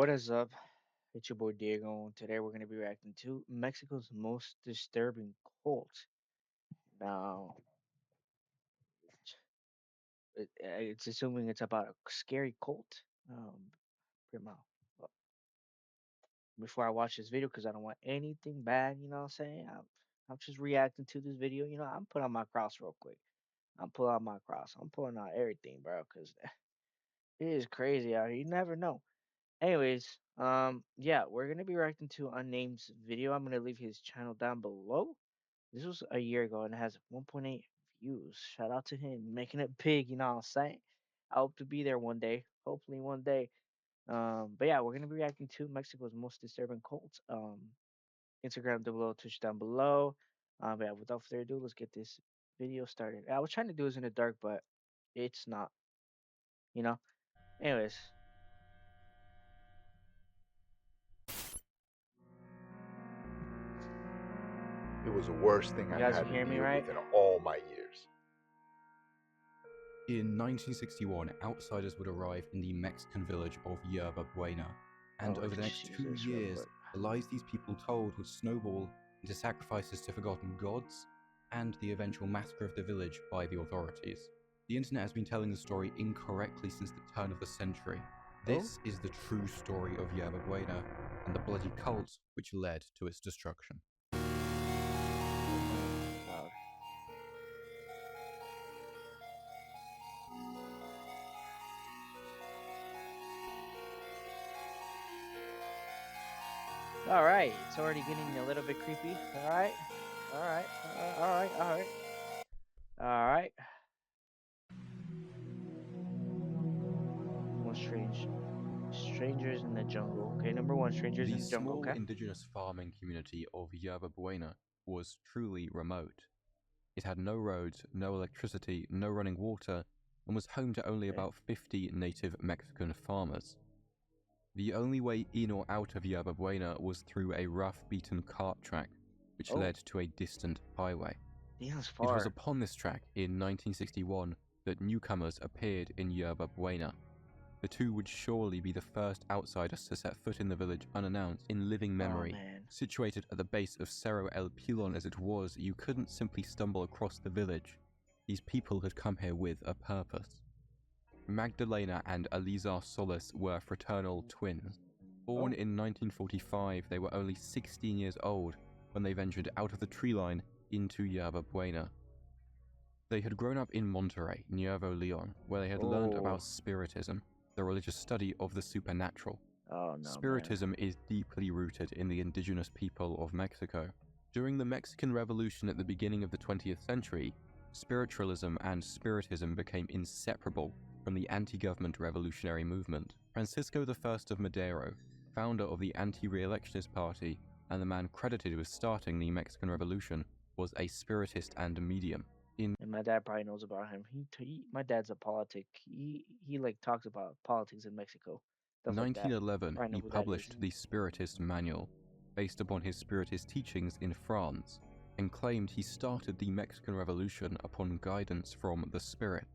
What is up? It's your boy Diego, and today we're going to be reacting to Mexico's most disturbing cult. Now, it's assuming it's about a scary cult. Pretty much. Well, before I watch this video, because I don't want anything bad, you know what I'm saying? I'm just reacting to this video. I'm putting on my cross real quick. I'm pulling out my cross. I'm pulling out everything, bro, because it is crazy out here. You never know. Anyways, yeah, we're gonna be reacting to Unname's video. I'm gonna leave his channel down below. This was a year ago and it has 1.8 views. Shout out to him, making it big, you know what I'm saying? I hope to be there one day. Hopefully one day. But yeah, we're gonna be reacting to Mexico's most disturbing cults. Instagram down below, Twitch down below. But yeah, without further ado, let's get this video started. I was trying to do this in the dark, but it's not, you know. Anyways, It was the worst thing you I've guys are had to hearing me deal right? with in all my years. In 1961, outsiders would arrive in the Mexican village of Yerba Buena, and Oh, over the let's next just use 2 this real years, quick. the lies these people told would snowball into sacrifices to forgotten gods and the eventual massacre of the village by the authorities. The internet has been telling the story incorrectly since the turn of the century. Oh, This is the true story of Yerba Buena and the bloody cult which led to its destruction. oh man, loud. All right, it's already getting a little bit creepy. All right, all right, all right, all right, all right. Most strange strangers in the jungle. Okay, number one, strangers The in the jungle. small Okay. indigenous farming community of Yerba Buena was truly remote. It had no roads, no electricity, no running water, and was home to only Okay. about 50 native Mexican farmers. The only way in or out of Yerba Buena was through a rough beaten cart track, which Oh, led to a distant highway. damn, It was far. upon this track in 1961 that newcomers appeared in Yerba Buena. The two would surely be the first outsiders to set foot in the village unannounced in living Oh memory. man. Situated at the base of Cerro El Pilon as it was, you couldn't simply stumble across the village. These people had come here with a purpose. Magdalena and Elizar Solis were fraternal twins. Born Oh, in 1945, they were only 16 years old when they ventured out of the tree line into Yerba Buena. They had grown up in Monterrey, Nuevo Leon, where they had learned about oh, Spiritism, the religious study of the supernatural. oh no, man. Spiritism is deeply rooted in the indigenous people of Mexico. During the Mexican Revolution at the beginning of the 20th century, spiritualism and spiritism became inseparable from the anti-government revolutionary movement. Francisco I of Madero, founder of the anti-re-electionist party and the man credited with starting the Mexican Revolution, was a spiritist and medium. In And my dad probably knows about him. My dad's a politic. He like talks about politics in Mexico, stuff like that. 1911, Probably know he who that is. published the Spiritist Manual, based upon his Spiritist teachings in France, and claimed he started the Mexican Revolution upon guidance from the Spirit.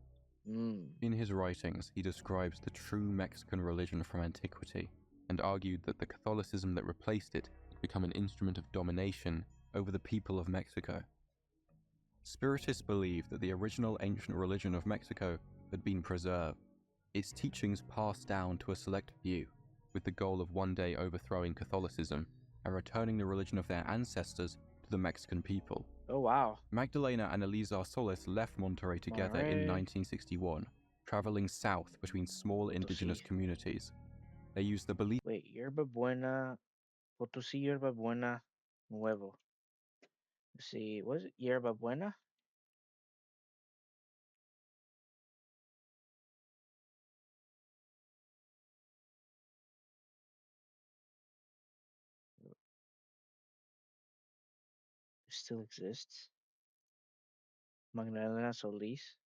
Mm. In his writings, he describes the true Mexican religion from antiquity, and argued that the Catholicism that replaced it had become an instrument of domination over the people of Mexico. Spiritists believe that the original ancient religion of Mexico had been preserved, its teachings passed down to a select few, with the goal of one day overthrowing Catholicism and returning the religion of their ancestors to the Mexican people. Oh wow. Magdalena and Elizar Solis left Monterrey together in Monterrey. 1961, traveling south between small indigenous Potosí. communities. They used the belief Wait, Yerba Buena. Potosí, Yerba Buena, Nuevo. Let's see, was it Yerba Buena? It still exists. Magdalena Solis.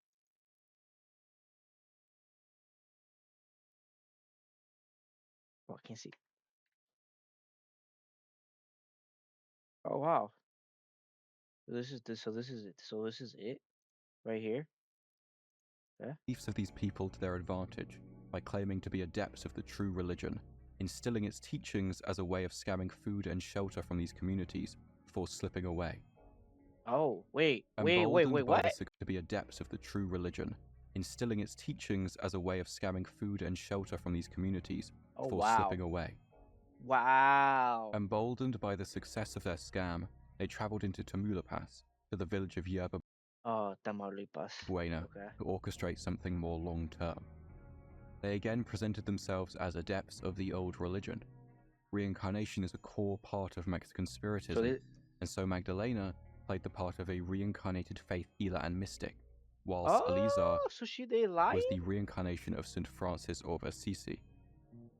Oh, I can't see. Oh wow. So this is this. So this is it. So this is it, right here. Yeah. of these people to their advantage by claiming to be adepts of the true religion. instilling its teachings as a way of scamming food and shelter from these communities before slipping away. Oh, wait, Emboldened by what? to be adepts of the true religion, instilling its teachings as a way of scamming food and shelter from these communities Oh, before wow. slipping away. Wow. Emboldened by the success of their scam, they traveled into Tamaulipas, to the village of Yerba Oh, Tamaulipas. Buena, Okay. to orchestrate something more long-term. They again presented themselves as adepts of the old religion. Reincarnation is a core part of Mexican spiritism, and so Magdalena played the part of a reincarnated faith healer and mystic, whilst Elizar so they lying? was the reincarnation of St. Francis of Assisi.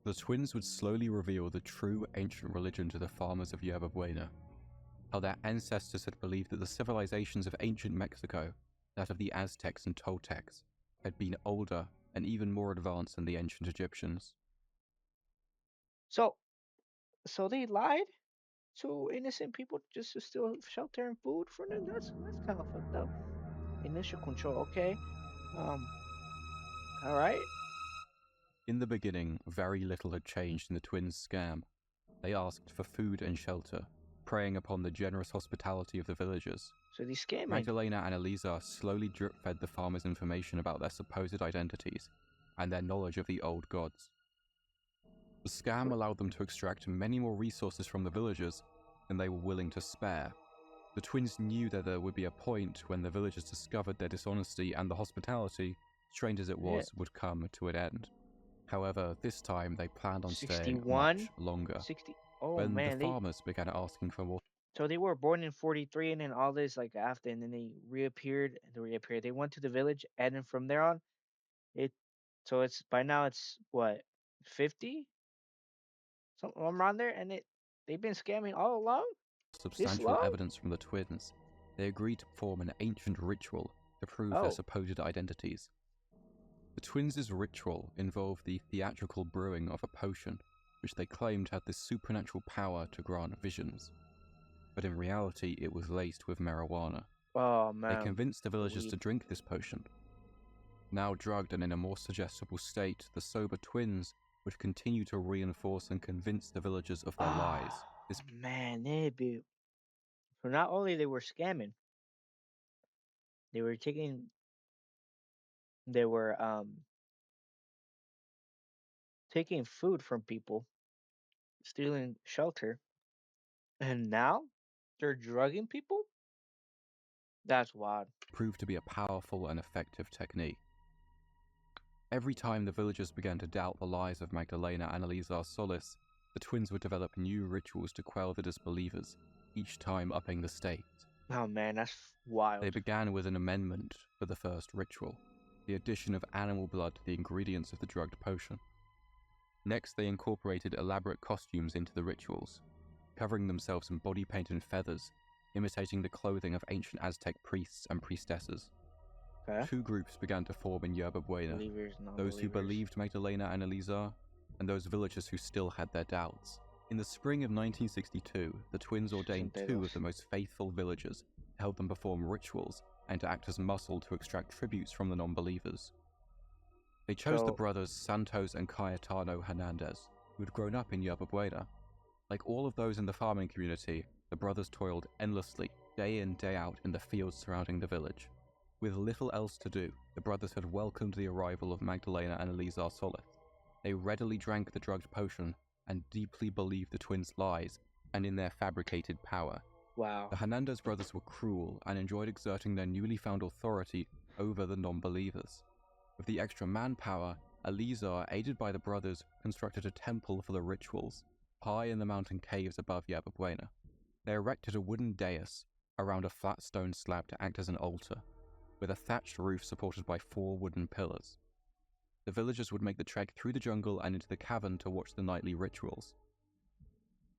The twins would slowly reveal the true ancient religion to the farmers of Yerba Buena, how their ancestors had believed that the civilizations of ancient Mexico, that of the Aztecs and Toltecs, had been older and even more advanced than the ancient Egyptians. So they lied to innocent people just to steal shelter and food from them? That's kind of fucked up. Initial control, okay. All right. In the beginning, very little had changed in the twins' scam. They asked for food and shelter, preying upon the generous hospitality of the villagers. So they scamming. Magdalena and Elizar slowly drip-fed the farmers information about their supposed identities and their knowledge of the old gods. The scam allowed them to extract many more resources from the villagers than they were willing to spare. The twins knew that there would be a point when the villagers discovered their dishonesty and the hospitality, strange as it was, would come to an end. However, this time they planned on staying 61? much longer. 60. Oh When man, the farmers began asking for more. So they were born in 43 and then all this like after, and then they reappeared. They went to the village, and then from there on, so it's by now it's what, 50? Something around there, and they've been scamming all along. Substantial evidence from the twins, they agreed to perform an ancient ritual to prove their supposed identities. The twins' ritual involved the theatrical brewing of a potion, which they claimed had the supernatural power to grant visions. But in reality, it was laced with marijuana. Oh man. They convinced the villagers to drink this potion. Now drugged and in a more suggestible state, the sober twins would continue to reinforce and convince the villagers of their lies. Man, so not only they were scamming, they were taking food from people, stealing shelter, and now they're drugging people? That's wild. Proved to be a powerful and effective technique. Every time the villagers began to doubt the lies of Magdalena and Elizar Solis, the twins would develop new rituals to quell the disbelievers, each time upping the stakes. Oh man, that's wild. They began with an amendment for the first ritual, the addition of animal blood to the ingredients of the drugged potion. Next, they incorporated elaborate costumes into the rituals, covering themselves in body paint and feathers, imitating the clothing of ancient Aztec priests and priestesses. Okay. Two groups began to form in Yerba Buena, those who believed Magdalena and Elizar, and those villagers who still had their doubts. In the spring of 1962, the twins ordained two of the most faithful villagers to help them perform rituals and to act as muscle to extract tributes from the non-believers. They chose the brothers Santos and Cayetano Hernandez, who had grown up in Yerba Buena. Like all of those in the farming community, the brothers toiled endlessly, day in, day out, in the fields surrounding the village. With little else to do, the brothers had welcomed the arrival of Magdalena and Elizar Solis. They readily drank the drugged potion and deeply believed the twins' lies and in their fabricated power. Wow. The Hernandez brothers were cruel and enjoyed exerting their newly found authority over the non-believers. With the extra manpower, Elizar, aided by the brothers, constructed a temple for the rituals, high in the mountain caves above Yerba Buena. They erected a wooden dais around a flat stone slab to act as an altar, with a thatched roof supported by 4 wooden pillars. The villagers would make the trek through the jungle and into the cavern to watch the nightly rituals.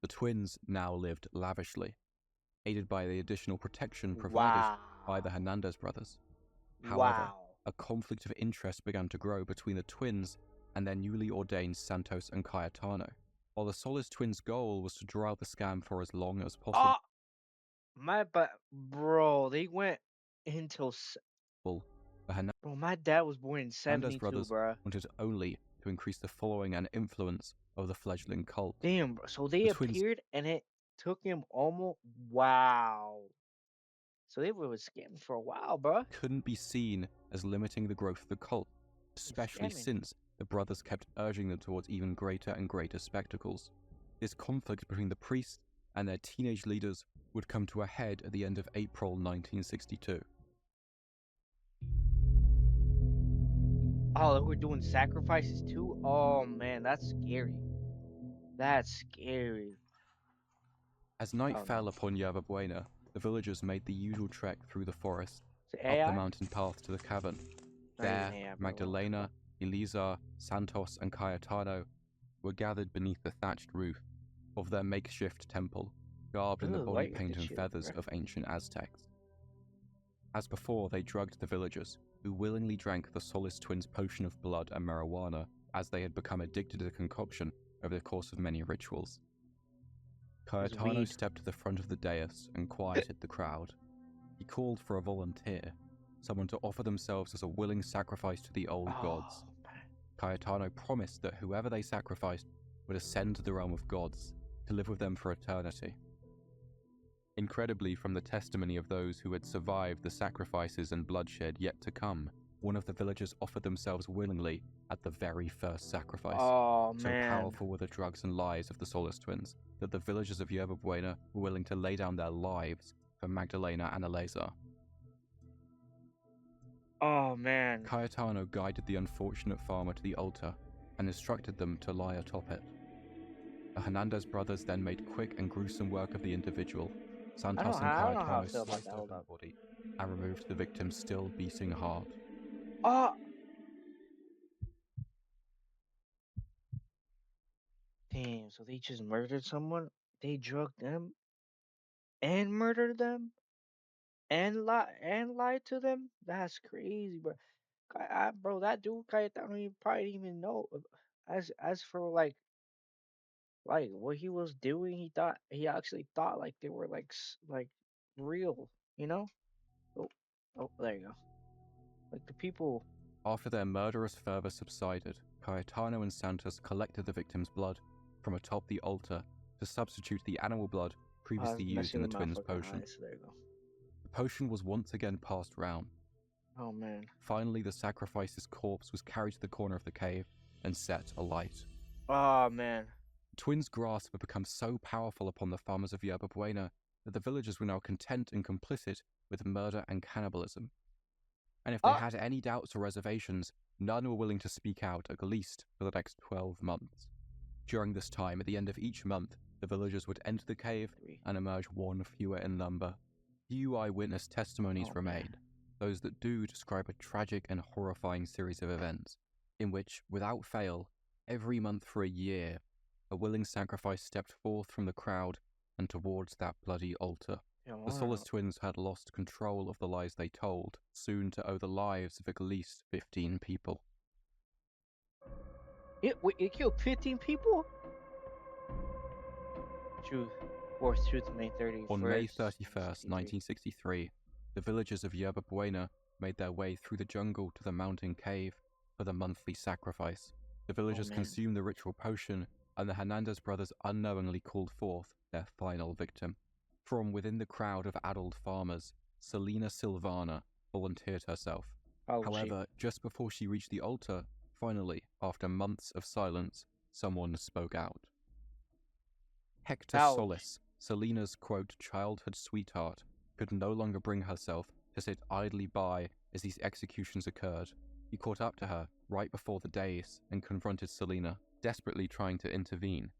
The twins now lived lavishly, aided by the additional protection provided by the Hernandez brothers. However, a conflict of interest began to grow between the twins and their newly ordained Santos and Cayetano. While the Solis twins' goal was to draw out the scam for as long as possible. Bro, they went until. Bro, my dad was born in 72, brothers bro. wanted only to increase the following and influence of the fledgling cult. Damn, bro. So they The twins appeared and it took him almost. Wow. So they were scamming for a while, bro. couldn't be seen as limiting the growth of the cult, especially Scamming. since the brothers kept urging them towards even greater and greater spectacles. This conflict between the priests and their teenage leaders would come to a head at the end of April 1962. Oh, they were doing sacrifices too? Oh, man, that's scary. That's scary. As night Oh, fell no. upon Yerba Buena, the villagers made the usual trek through the forest, Is it up the AI? mountain path to the cavern. Not even There, AI, bro. What the Magdalena, fuck? Elisa, Santos, and Cayetano were gathered beneath the thatched roof of their makeshift temple, garbed in the Ooh, body why you paint get and you, feathers bro? of ancient Aztecs. As before, they drugged the villagers, who willingly drank the Solis twins' potion of blood and marijuana, as they had become addicted to the concoction over the course of many rituals. It's Cayetano weed. stepped to the front of the dais and quieted the crowd. He called for a volunteer, someone to offer themselves as a willing sacrifice to the old gods. Oh, man. Cayetano promised that whoever they sacrificed would ascend to the realm of gods, to live with them for eternity. Incredibly, from the testimony of those who had survived the sacrifices and bloodshed yet to come, one of the villagers offered themselves willingly at the very first sacrifice. Oh, So man. powerful were the drugs and lies of the Solis twins that the villagers of Yerba Buena were willing to lay down their lives for Magdalena and Eleza. Oh, man. Cayetano guided the unfortunate farmer to the altar and instructed them to lie atop it. The Hernandez brothers then made quick and gruesome work of the individual. Santos and I don't know how I Cayetano feel about sliced that. Hold open the up. body and removed the victim's still beating heart. Oh! Damn, so they just murdered someone? They drugged them and murdered them and lied to them? That's crazy, bro. Bro, that dude Cayetano, he probably didn't even know. As for like what he was doing, he actually thought like they were like real, you know? Oh, oh, there you go. Like the people. After their murderous fervor subsided, Cayetano and Santos collected the victim's blood from atop the altar to substitute the animal blood I previously was used messing in the with my twins' fucking potion. eyes. So there you go. The potion was once again passed round. Oh man. Finally, the sacrifice's corpse was carried to the corner of the cave and set alight. Oh man. The twins' grasp had become so powerful upon the farmers of Yerba Buena that the villagers were now content and complicit with murder and cannibalism. And if they Oh, had any doubts or reservations, none were willing to speak out, at least for the next 12 months. During this time, at the end of each month, the villagers would enter the cave 3. and emerge one fewer in number. Few eyewitness testimonies Oh, remain. man. Those that do describe a tragic and horrifying series of events, in which, without fail, every month for a year, a willing sacrifice stepped forth from the crowd and towards that bloody altar. Yeah, I The wanna Solis know. twins had lost control of the lies they told, soon to owe the lives of at least 15 people. It killed 15 people? Truth. 4th Truth, May 31st. On May 31st, 63. 1963, the villagers of Yerba Buena made their way through the jungle to the mountain cave for the monthly sacrifice. The villagers man. consumed the ritual potion, and the Hernandez brothers unknowingly called forth their final victim. From within the crowd of adult farmers, Selena Silvana volunteered herself. How old was she? However, just before she reached the altar, finally, after months of silence, someone spoke out. Hector How old? Solis, Selena's, quote, childhood sweetheart, could no longer bring herself to sit idly by as these executions occurred. He caught up to her right before the dais and confronted Selena, desperately trying to intervene.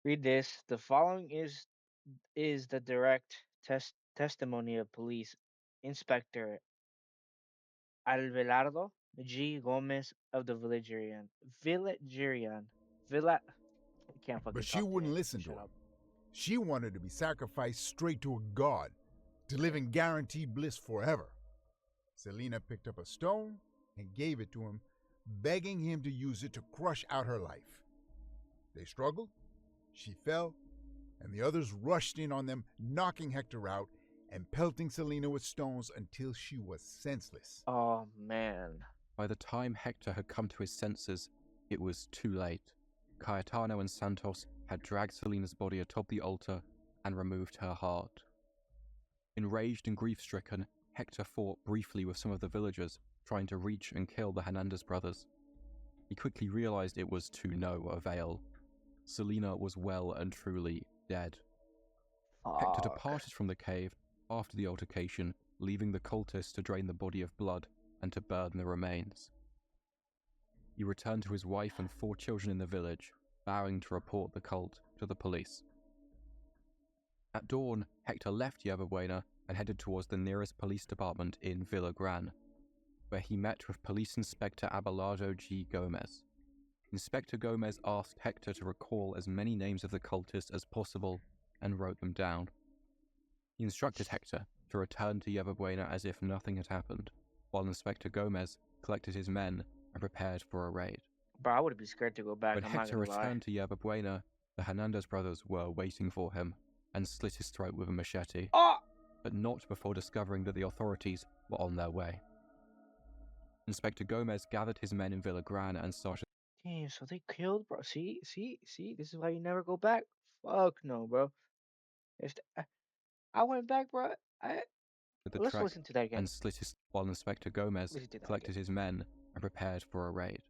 Read this. The following is the direct testimony of police inspector Alvelardo G. Gomez of the Villa. I can't fucking But she talk wouldn't today. listen to Shut him. up. She wanted to be sacrificed straight to a god, to live in guaranteed bliss forever. Selena picked up a stone and gave it to him, begging him to use it to crush out her life. They struggled, she fell, and the others rushed in on them, knocking Hector out and pelting Selena with stones until she was senseless. Oh man. By the time Hector had come to his senses, it was too late. Cayetano and Santos had dragged Selena's body atop the altar and removed her heart. Enraged and grief-stricken, Hector fought briefly with some of the villagers, trying to reach and kill the Hernandez brothers. He quickly realized it was to no avail. Selena was well and truly dead. Hector Fuck. departed from the cave after the altercation, leaving the cultists to drain the body of blood and to burn the remains. He returned to his wife and 4 children in the village, vowing to report the cult to the police. At dawn, Hector left Yerba Buena and headed towards the nearest police department in Villa Gran, where he met with Police Inspector Abelardo G. Gomez. Inspector Gomez asked Hector to recall as many names of the cultists as possible and wrote them down. He instructed Hector to return to Yerba Buena as if nothing had happened, while Inspector Gomez collected his men and prepared for a raid. Bro, I would be scared to go back. When I'm Hector not gonna lie. returned to Yerba Buena, the Hernandez brothers were waiting for him and slit his throat with a machete, Oh! but not before discovering that the authorities were on their way. Inspector Gomez gathered his men in Villa Gran and started Damn, so they killed, bro. See, this is why you never go back. Fuck no, bro. If I went back, bro, the let's trek listen to that again. and slit his while Inspector Gomez Listen to that collected his men and prepared for a raid.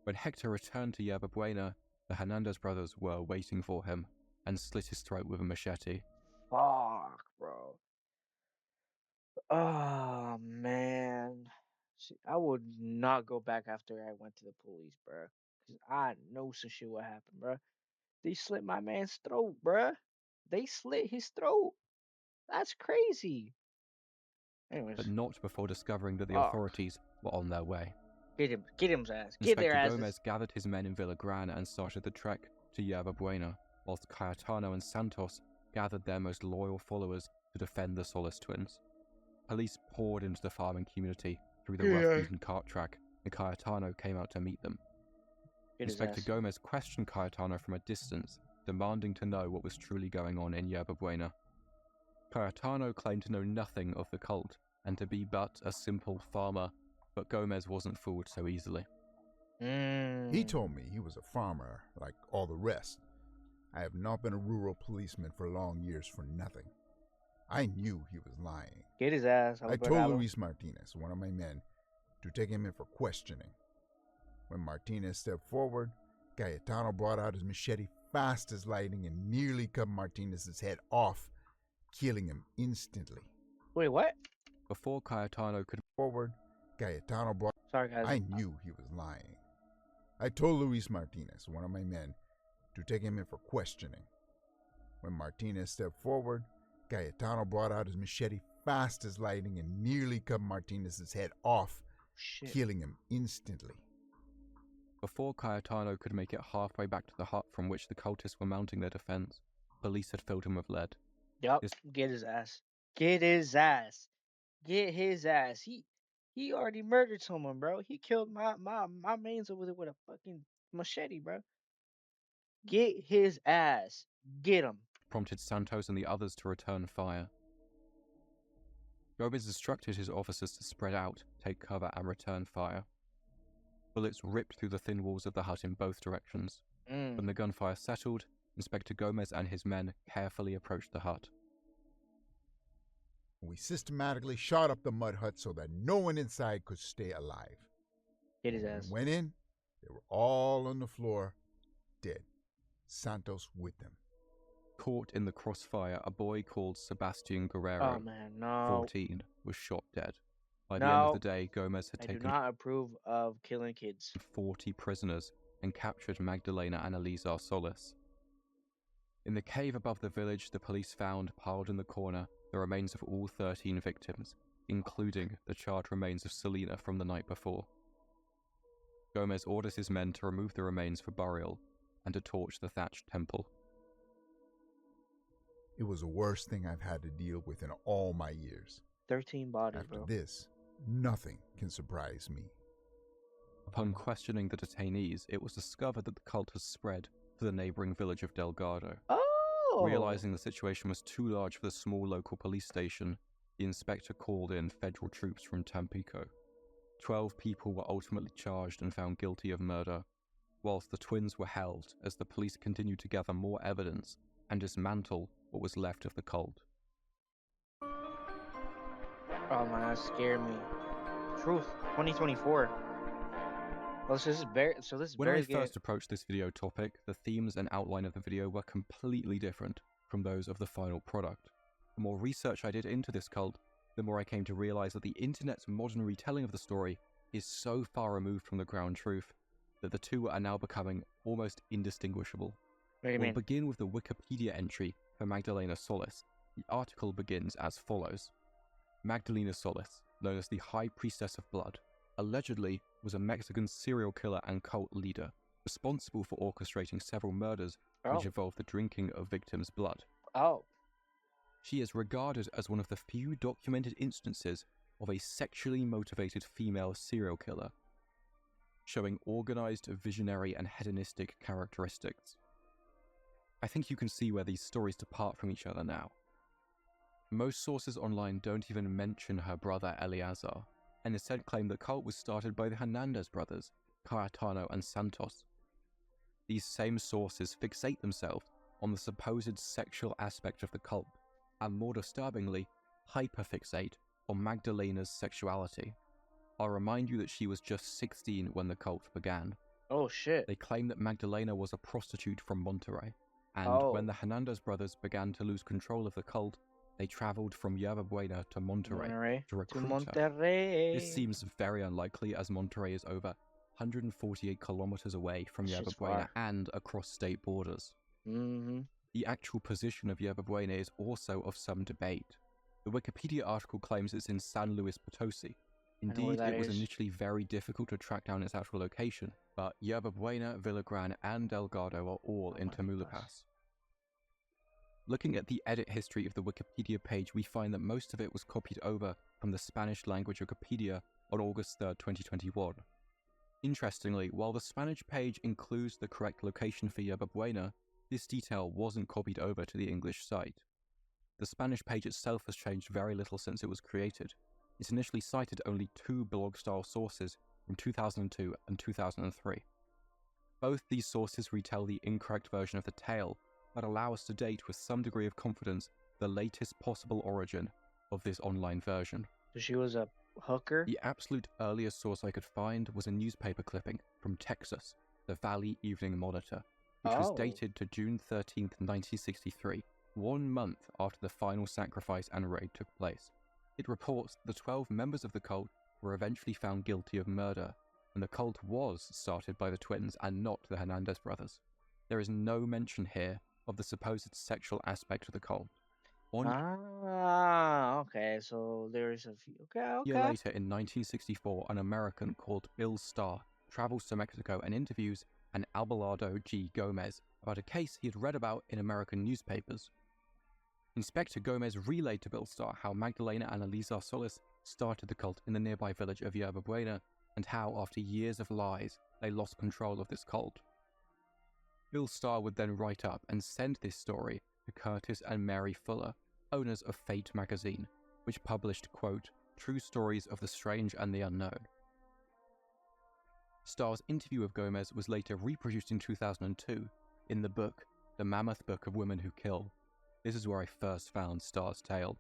When Hector returned to Yerba Buena, the Hernandez brothers were waiting for him and slit his throat with a machete. Fuck, bro. Oh man. See, I would not go back after I went to the police, bro. Cause I know some shit would happen, bro. They slit my man's throat, bro. They slit his throat. That's crazy. Anyways, But not before discovering that the fuck. authorities were on their way. Get him's ass. Get their Inspector asses. Gomez gathered his men in Villa Gran and started the trek to Yerba Buena, whilst Cayetano and Santos gathered their most loyal followers to defend the Solis twins. Police poured into the farming community through the rough-beaten cart track, and Cayetano came out to meet them. Get his Inspector ass. Gomez questioned Cayetano from a distance, demanding to know what was truly going on in Yerba Buena. Cayetano claimed to know nothing of the cult and to be but a simple farmer, but Gomez wasn't fooled so easily. He told me he was a farmer like all the rest. I have not been a rural policeman for long years for nothing. I knew he was lying. Get his ass. I told Luis Martinez, one of my men, to take him in for questioning. When Martinez stepped forward, Cayetano brought out his machete fast as lightning and nearly cut Martinez's head off, killing him instantly. Wait, what? Before Cayetano could Forward, Cayetano brought... Sorry, guys. I knew he was lying. I told Luis Martinez, one of my men, to take him in for questioning. When Martinez stepped forward, Cayetano brought out his machete fast as lightning and nearly cut Martinez's head off, killing him instantly. Before Cayetano could make it halfway back to the hut from which the cultists were mounting their defense, police had filled him with lead. Yup. Get his ass. Get his ass. Get his ass. He already murdered someone, bro. He killed my mains over there with a fucking machete, bro. Get his ass. Get him. Prompted Santos and the others to return fire. Gomez instructed his officers to spread out, take cover, and return fire. Bullets ripped through the thin walls of the hut in both directions. When the gunfire settled, Inspector Gomez and his men carefully approached the hut. We systematically shot up the mud hut so that no one inside could stay alive. Get his When ass. we went in, they were all on the floor, dead. Santos with them. Caught in the crossfire, a boy called Sebastian Guerrero, Oh man, no. 14, was shot dead. By the end of the day, Gomez had I do taken not approve of killing kids. 40 prisoners and captured Magdalena and Elizar Solis. In the cave above the village, the police found, piled in the corner, the remains of all 13 victims, including the charred remains of Selena from the night before. Gomez orders his men to remove the remains for burial and to torch the thatched temple. It was the worst thing I've had to deal with in all my years. 13 bodies, After bro. this, nothing can surprise me. Upon questioning the detainees, it was discovered that the cult has spread to the neighboring village of Delgado. Realizing the situation was too large for the small local police station, the inspector called in federal troops from Tampico. 12 people were ultimately charged and found guilty of murder, whilst the twins were held as the police continued to gather more evidence and dismantle what was left of the cult. Oh man, that scared me. Truth, 2024. Well, this is When I barely getting. first approached this video topic, the themes and outline of the video were completely different from those of the final product. The more research I did into this cult, the more I came to realize that the internet's modern retelling of the story is so far removed from the ground truth that the two are now becoming almost indistinguishable. What do you We'll mean? begin with the Wikipedia entry for Magdalena Solis. The article begins as follows. Magdalena Solis, known as the High Priestess of Blood, allegedly was a Mexican serial killer and cult leader, responsible for orchestrating several murders which Oh, involved the drinking of victims' blood. oh, She is regarded as one of the few documented instances of a sexually motivated female serial killer, showing organized, visionary, and hedonistic characteristics. I think you can see where these stories depart from each other now. Most sources online don't even mention her brother Eleazar, and instead claim the cult was started by the Hernandez brothers, Cayetano and Santos. These same sources fixate themselves on the supposed sexual aspect of the cult, and more disturbingly, hyperfixate on Magdalena's sexuality. I'll remind you that she was just 16 when the cult began. oh shit. They claim that Magdalena was a prostitute from Monterrey, and when Oh, the Hernandez brothers began to lose control of the cult, they traveled from Yerba Buena to Monterrey Monterrey to to recruit her. Monterrey. This seems very unlikely, as Monterrey is over 148 kilometers away from That Yerba shit's Buena far. and across state borders. Mm-hmm. The actual position of Yerba Buena is also of some debate. The Wikipedia article claims it's in San Luis Potosi. I know where Indeed, that it was is. initially very difficult to track down its actual location, but Yerba Buena, Villagran, and Delgado are all in Tamaulipas. Looking at the edit history of the Wikipedia page, we find that most of it was copied over from the Spanish language Wikipedia on August 3rd, 2021. Interestingly, while the Spanish page includes the correct location for Yerba Buena, this detail wasn't copied over to the English site. The Spanish page itself has changed very little since it was created. It initially cited only 2 blog-style sources from 2002 and 2003. Both these sources retell the incorrect version of the tale, but allow us to date with some degree of confidence the latest possible origin of this online version. So she was a hooker? The absolute earliest source I could find was a newspaper clipping from Texas, the Valley Evening Monitor, which was dated to June 13th, 1963, 1 month after the final sacrifice and raid took place. It reports that the 12 members of the cult were eventually found guilty of murder, and the cult was started by the twins and not the Hernandez brothers. There is no mention here of the supposed sexual aspect of the cult. Okay, so there's a few. Okay, A year okay. later, in 1964, an American called Bill Starr travels to Mexico and interviews an Abelardo G. Gomez about a case he had read about in American newspapers. Inspector Gomez relayed to Bill Starr how Magdalena and Eleazar Solis started the cult in the nearby village of Yerba Buena, and how, after years of lies, they lost control of this cult. Bill Starr would then write up and send this story to Curtis and Mary Fuller, owners of Fate magazine, which published, quote, true stories of the strange and the unknown. Starr's interview of Gomez was later reproduced in 2002 in the book, The Mammoth Book of Women Who Kill. This is where I first found Starr's tale.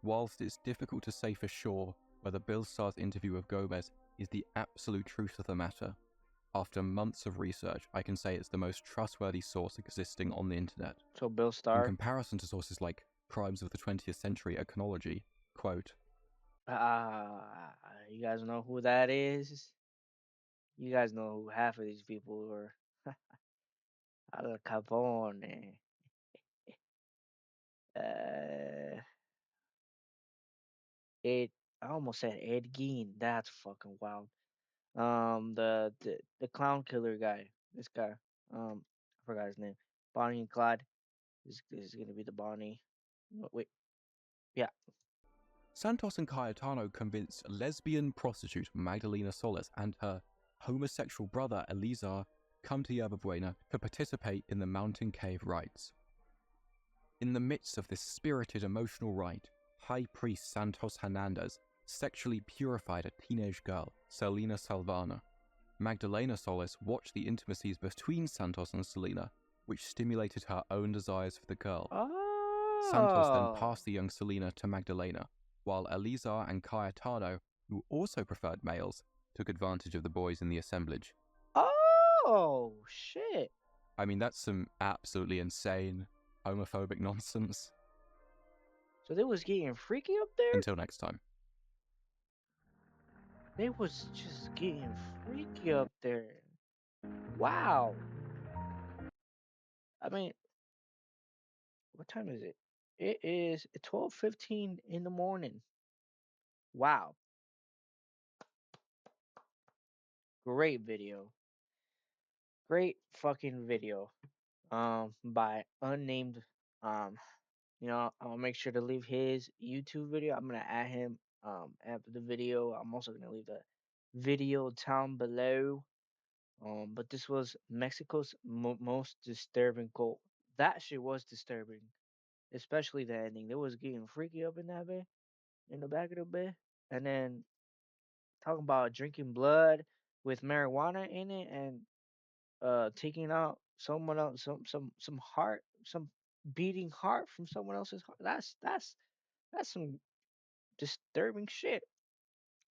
Whilst it's difficult to say for sure whether Bill Starr's interview of Gomez is the absolute truth of the matter, after months of research, I can say it's the most trustworthy source existing on the internet. So Bill In Starr. comparison to sources like Crimes of the 20th Century Iconology, quote, You guys know who that is? You guys know who half of these people were. Al Capone. Uh, Ed. I almost said Ed Gein. That's fucking wild. The clown killer guy. This guy. I forgot his name. Bonnie and Clyde. This is gonna be the Bonnie. No, wait. Yeah. Santos and Cayetano convinced lesbian prostitute Magdalena Solis and her homosexual brother Eleazar come to Yerba Buena to participate in the mountain cave rites. In the midst of this spirited emotional rite, High Priest Santos Hernandez sexually purified a teenage girl, Selena Salvana. Magdalena Solis watched the intimacies between Santos and Selena, which stimulated her own desires for the girl. Santos then Oh. passed the young Selena to Magdalena, while Elizar and Cayetano, who also preferred males, took advantage of the boys in the assemblage. Oh shit. I mean, that's some absolutely insane, homophobic nonsense. So they was getting freaky up there? Until next time. They was just getting freaky up there. Wow. I mean, what time is it? It is 12:15 in the morning. Wow. Great video. Great fucking video. By unnamed um I'll make sure to leave his YouTube video. I'm gonna add him after the video. I'm also gonna leave the video down below. But this was Mexico's most disturbing cult. That shit was disturbing, especially the ending. They was getting freaky up in that bed, in the back of the bed, and then talking about drinking blood with marijuana in it and taking out someone else, some heart, some beating heart from someone else's heart. That's some disturbing shit.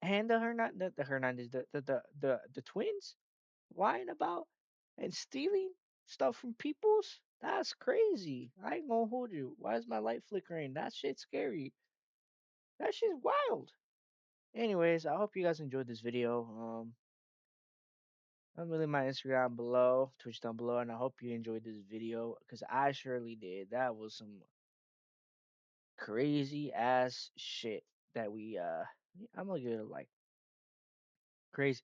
And the Hernandez, the twins lying about and stealing stuff from people's. That's crazy. I ain't gonna hold you. Why is my light flickering? That shit's scary. That shit's wild. Anyways, I hope you guys enjoyed this video. I'm gonna leave my Instagram below, Twitch down below, and I hope you enjoyed this video because I surely did. That was some crazy ass shit that I'm gonna give it like crazy.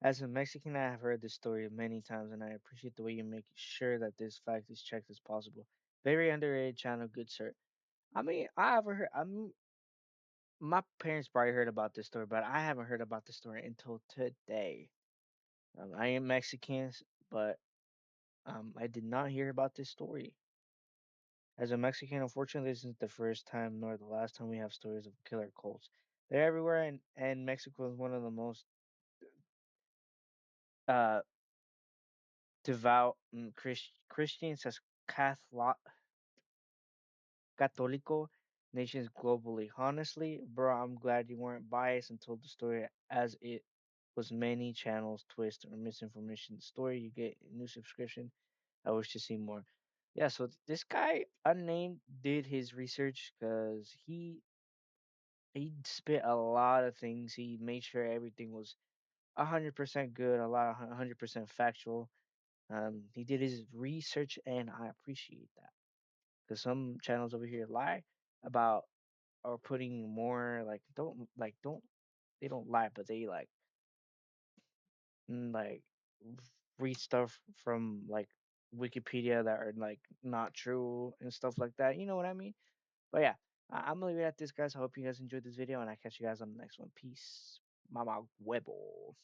As a Mexican, I have heard this story many times, and I appreciate the way you make sure that this fact is checked as possible. Very underrated channel, good sir. I mean, I haven't heard. My parents probably heard about this story, but I haven't heard about this story until today. I am Mexican, but I did not hear about this story. As a Mexican, unfortunately, this isn't the first time nor the last time we have stories of killer cults. They're everywhere, and Mexico is one of the most uh, devout Christians as Catholic Católico nations globally. Honestly, bro, I'm glad you weren't biased and told the story as it was many channels, twist, or misinformation. The story you get a new subscription. I wish to see more. Yeah, so this guy unnamed did his research because he spit a lot of things. He made sure everything was 100% good, a lot of 100% factual. He did his research, and I appreciate that because some channels over here lie about or putting more don't they don't lie, but they like read stuff from like Wikipedia that are like not true and stuff like that. You know what I mean? But yeah, I'm gonna leave it at this, guys. I hope you guys enjoyed this video, and I catch you guys on the next one. Peace, mama huevo.